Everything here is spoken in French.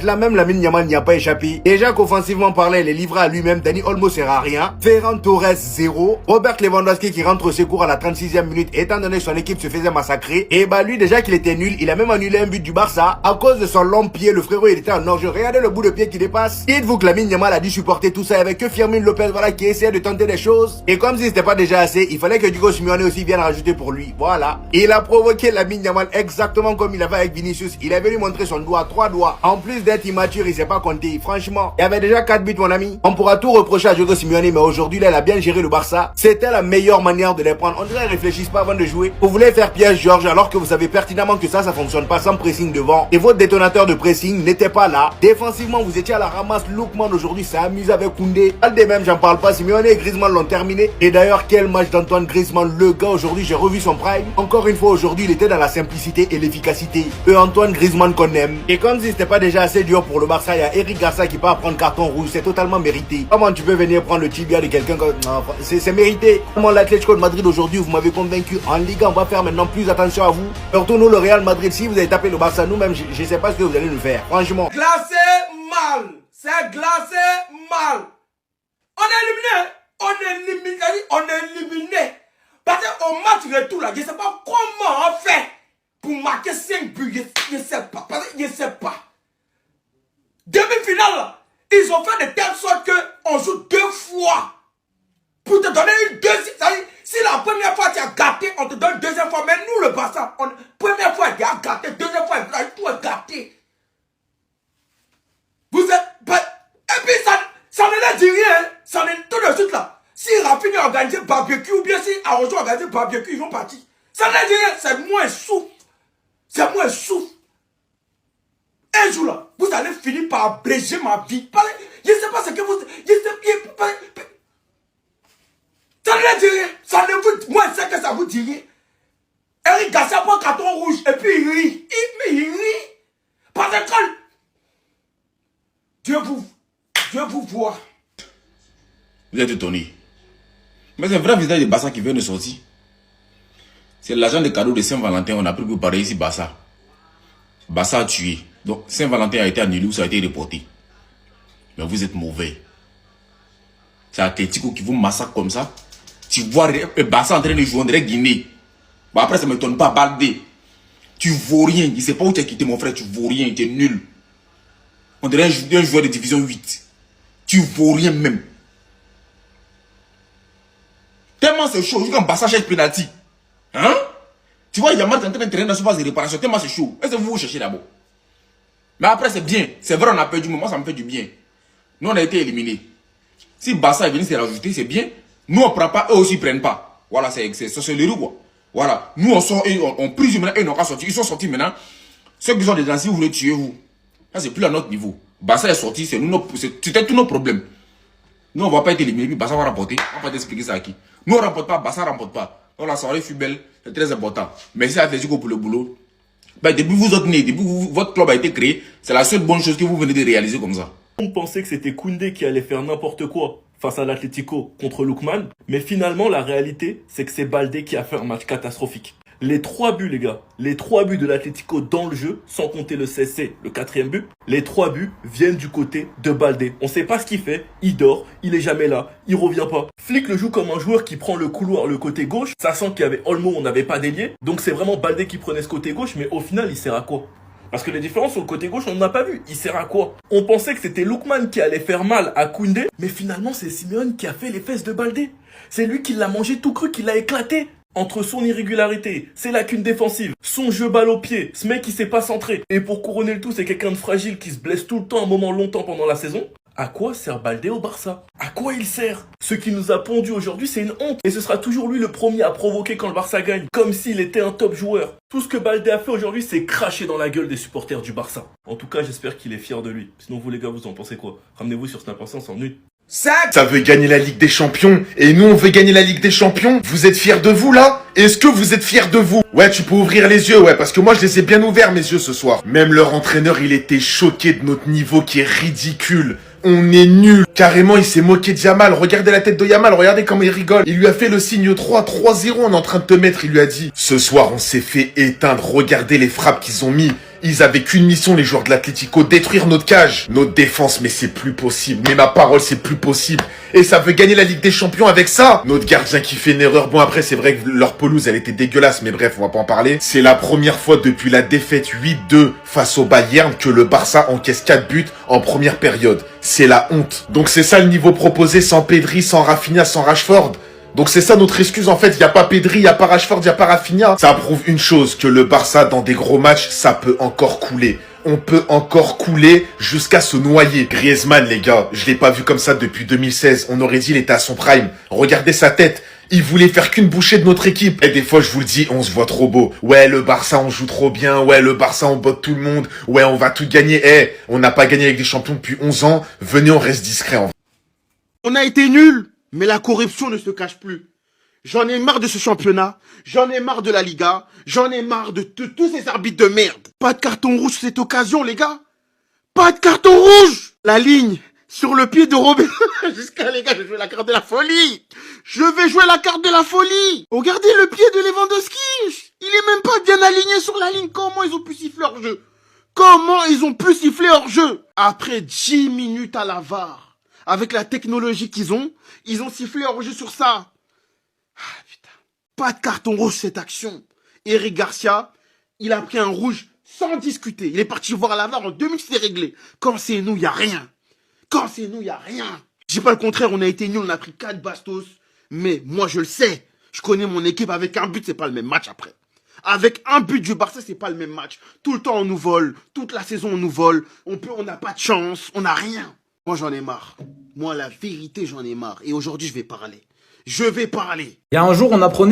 fait, là même Lamine Yamal n'y a pas échappé. Déjà qu'offensivement parlant, il est livré à lui-même. Dani Olmo sert à rien. Ferran Torres 0. Robert Lewandowski qui rentre au secours à la 36e minute étant donné que son équipe se faisait massacrer. Et bah lui déjà qu'il était nul, il a même annulé un but du Barça à cause de son long pied. Le frérot il était en orge. Regardez le bout de pied qui dépasse. Dites-vous que Lamine Yamal a dû supporter tout ça avec que Firmin Lopez voilà qui essayait de tenter des choses. Et comme si c'était pas déjà assez, il fallait que Diego Simeone aussi vienne rajouter pour lui. Voilà. Il a provoqué Lamine Yamal exactement comme il avait avec Vinicius. Il est venu montrer son doigt, 3 doigts. En plus d'être immature, il s'est pas compté. Franchement, il y avait déjà 4 buts mon ami. On pourra tout reprocher à Diego Simeone, mais aujourd'hui là, il a bien géré le Barça. C'était la meilleure manière de les prendre. On dirait qu'ils réfléchissent pas avant de jouer. Vous voulez faire piège Georges alors que vous savez pertinemment que ça fonctionne pas sans pressing devant. Et votre détonateur de pressing n'était pas là. Défensivement, vous étiez à la ramasse. Lookman aujourd'hui s'est amusé avec Koundé. Aldé même, j'en parle pas. Simeone et Griezmann l'ont terminé. Et d'ailleurs, quel match d'Antoine Griezmann. Le gars aujourd'hui, j'ai revu son prime. Encore une fois aujourd'hui, il était dans la simplicité et l'efficacité. Antoine Griezmann qu'on aime. Et comme si c'était pas déjà assez dur pour le Barça, il y a Eric Garcia qui part prendre carton rouge. C'est totalement mérité. Comment tu peux venir prendre le tibia de quelqu'un comme... C'est mérité. Comment l'Atlético de Madrid aujourd'hui, vous m'avez convaincu. En Liga, on va faire maintenant plus attention à vous. Surtout nous, le Real Madrid, si vous avez tapé le Barça, nous-mêmes, je sais pas ce que vous allez nous faire. Franchement. Glacé mal. C'est glacé mal. On est éliminé. On est éliminé. Parce qu'au match retour là, je ne sais pas comment on fait pour marquer 5 buts. Je ne sais pas. Parce que je ne sais pas. Demi-finale là, ils ont fait de telle sorte qu'on joue 2 fois. Pour te donner une deuxième. Si la première fois tu as gâté, on te donne une deuxième fois. Mais nous, le Barça, première fois tu as gâté, deuxième fois tout est gâté. Vous êtes. Et puis ça ne dit rien. Ça n'est tout de suite là. Si Rafinha a organisé barbecue ou bien si Arrojo a organisé barbecue, ils vont partir. Ça ne dit rien. C'est moins souffle. C'est moins souffle. Un jour là, vous allez finir par abréger ma vie. Je ne sais pas ce que vous. Ça ne dit rien. Ça ne vous. Moi, je sais que ça vous dit rien. Eric Garcia prend carton rouge et puis il rit. Il rit. Parce que quand Dieu vous voit. Vous êtes étonné. Mais c'est un vrai visage de Barça qui vient de sortir. C'est l'agent de cadeau de Saint-Valentin. On a pris pour parler ici Barça. Barça a tué. Donc Saint-Valentin a été annulé ou ça a été reporté. Mais vous êtes mauvais. C'est Atletico qui vous massacre comme ça. Tu vois le Barça en train de jouer, on dirait Guinée. Bon, après ça ne m'étonne pas, Baldé. Tu vaux rien. Je ne sais pas où tu as quitté mon frère, tu vaux rien, tu es nul. On dirait un joueur de division 8. Tu vaux rien même. Tellement c'est chaud, quand Barça cherche penalty. Hein? Tu vois, Yamal est en train de traîner dans ce phase de réparation. Tellement c'est chaud. Est-ce que vous cherchez d'abord? Mais après c'est bien. C'est vrai, on a perdu, mais moi ça me fait du bien. Nous on a été éliminés. Si Barça est venu se rajouter, c'est bien. Nous on ne prend pas, eux aussi ne prennent pas. Voilà, c'est le roux quoi. Voilà. Nous on sort, on prise maintenant, ils n'ont pas sorti. Ils sont sortis maintenant. Ceux qui sont dedans, si vous voulez tuer vous. Ça c'est plus à notre niveau. Barça est sorti, c'était tous nos problèmes. Nous on ne va pas être éliminés, puis Barça va remporter. On va pas t'expliquer ça à qui. Nous on ne remporte pas, Barça ne remporte pas. Donc la soirée fut belle, c'est très important. Merci à Atletico pour le boulot. Ben, depuis vous êtes nés, depuis votre club a été créé, c'est la seule bonne chose que vous venez de réaliser comme ça. On pensait que c'était Koundé qui allait faire n'importe quoi face à l'Atlético contre Lookman, mais finalement la réalité c'est que c'est Baldé qui a fait un match catastrophique. Les 3 buts les gars, les 3 buts de l'Atlético dans le jeu, sans compter le CC, le 4e but, les 3 buts viennent du côté de Baldé. On sait pas ce qu'il fait, il dort, il est jamais là, il revient pas. Flick le joue comme un joueur qui prend le couloir, le côté gauche, sachant qu'il y avait Olmo, on n'avait pas d'ailier, donc c'est vraiment Baldé qui prenait ce côté gauche, mais au final il sert à quoi? Parce que les différences sur le côté gauche, on n'en a pas vu. Il sert à quoi? On pensait que c'était Lookman qui allait faire mal à Koundé, mais finalement c'est Simeone qui a fait les fesses de Baldé. C'est lui qui l'a mangé tout cru, qui l'a éclaté. Entre son irrégularité, ses lacunes défensives, son jeu balle au pied, ce mec qui sait pas centrer, et pour couronner le tout, c'est quelqu'un de fragile qui se blesse tout le temps, un moment longtemps pendant la saison. À quoi sert Baldé au Barça? À quoi il sert? Ce qui nous a pondu aujourd'hui, c'est une honte. Et ce sera toujours lui le premier à provoquer quand le Barça gagne, comme s'il était un top joueur. Tout ce que Baldé a fait aujourd'hui, c'est cracher dans la gueule des supporters du Barça. En tout cas, j'espère qu'il est fier de lui. Sinon, vous les gars, vous en pensez quoi? Ramenez-vous sur Snap, on s'ennuie. Ça veut gagner la Ligue des Champions. Et nous, on veut gagner la Ligue des Champions. Vous êtes fiers de vous, là? Est-ce que vous êtes fiers de vous? Ouais, tu peux ouvrir les yeux, ouais, parce que moi, je les ai bien ouverts, mes yeux, ce soir. Même leur entraîneur, il était choqué de notre niveau qui est ridicule. On est nul. Carrément, il s'est moqué de Yamal. Regardez la tête de Yamal, regardez comment il rigole. Il lui a fait le signe 3-0, on est en train de te mettre, il lui a dit. Ce soir, on s'est fait éteindre. Regardez les frappes qu'ils ont mis. Ils avaient qu'une mission, les joueurs de l'Atlético, détruire notre cage. Notre défense, mais c'est plus possible. Mais ma parole, c'est plus possible. Et ça veut gagner la Ligue des Champions avec ça. Notre gardien qui fait une erreur. Bon, après, c'est vrai que leur pelouse, elle était dégueulasse. Mais bref, on va pas en parler. C'est la première fois depuis la défaite 8-2 face au Bayern que le Barça encaisse 4 buts en première période. C'est la honte. Donc c'est ça le niveau proposé sans Pedri, sans Rafinha, sans Rashford. Donc c'est ça notre excuse en fait, il n'y a pas Pedri, il n'y a pas Rashford, il n'y a pas Rafinha. Ça prouve une chose, que le Barça dans des gros matchs, ça peut encore couler. On peut encore couler jusqu'à se noyer. Griezmann les gars, je l'ai pas vu comme ça depuis 2016, on aurait dit il était à son prime. Regardez sa tête, il voulait faire qu'une bouchée de notre équipe. Et des fois je vous le dis, on se voit trop beau. Ouais le Barça on joue trop bien, ouais le Barça on botte tout le monde, ouais on va tout gagner. On n'a pas gagné avec des champions depuis 11 ans, venez on reste discret en vrai. On a été nuls, mais la corruption ne se cache plus. J'en ai marre de ce championnat, j'en ai marre de la Liga, j'en ai marre de tous ces arbitres de merde. Pas de carton rouge cette occasion, les gars. Pas de carton rouge. La ligne sur le pied de Robin. Jusqu'à les gars, je vais jouer la carte de la folie. Je vais jouer la carte de la folie. Regardez le pied de Lewandowski. Il est même pas bien aligné sur la ligne. Comment ils ont pu siffler hors jeu? Comment ils ont pu siffler hors jeu? Après 10 minutes à la VAR, avec la technologie qu'ils ont sifflé hors jeu sur ça. Ah putain. Pas de carton rouge cette action. Eric Garcia, il a pris un rouge sans discuter. Il est parti voir la VAR en 2 minutes, c'est réglé. Quand c'est nous, y a rien. Quand c'est nous, y a rien. Je dis pas le contraire, on a été nuls, on a pris 4 bastos. Mais moi, je le sais. Je connais mon équipe, avec un but, c'est pas le même match après. Avec un but du Barça, c'est pas le même match. Tout le temps, on nous vole. Toute la saison, on nous vole. On n'a pas de chance. On n'a rien. Moi, j'en ai marre. Moi, la vérité, j'en ai marre. Et aujourd'hui, je vais parler. Je vais parler. Il y a un jour, on apprenait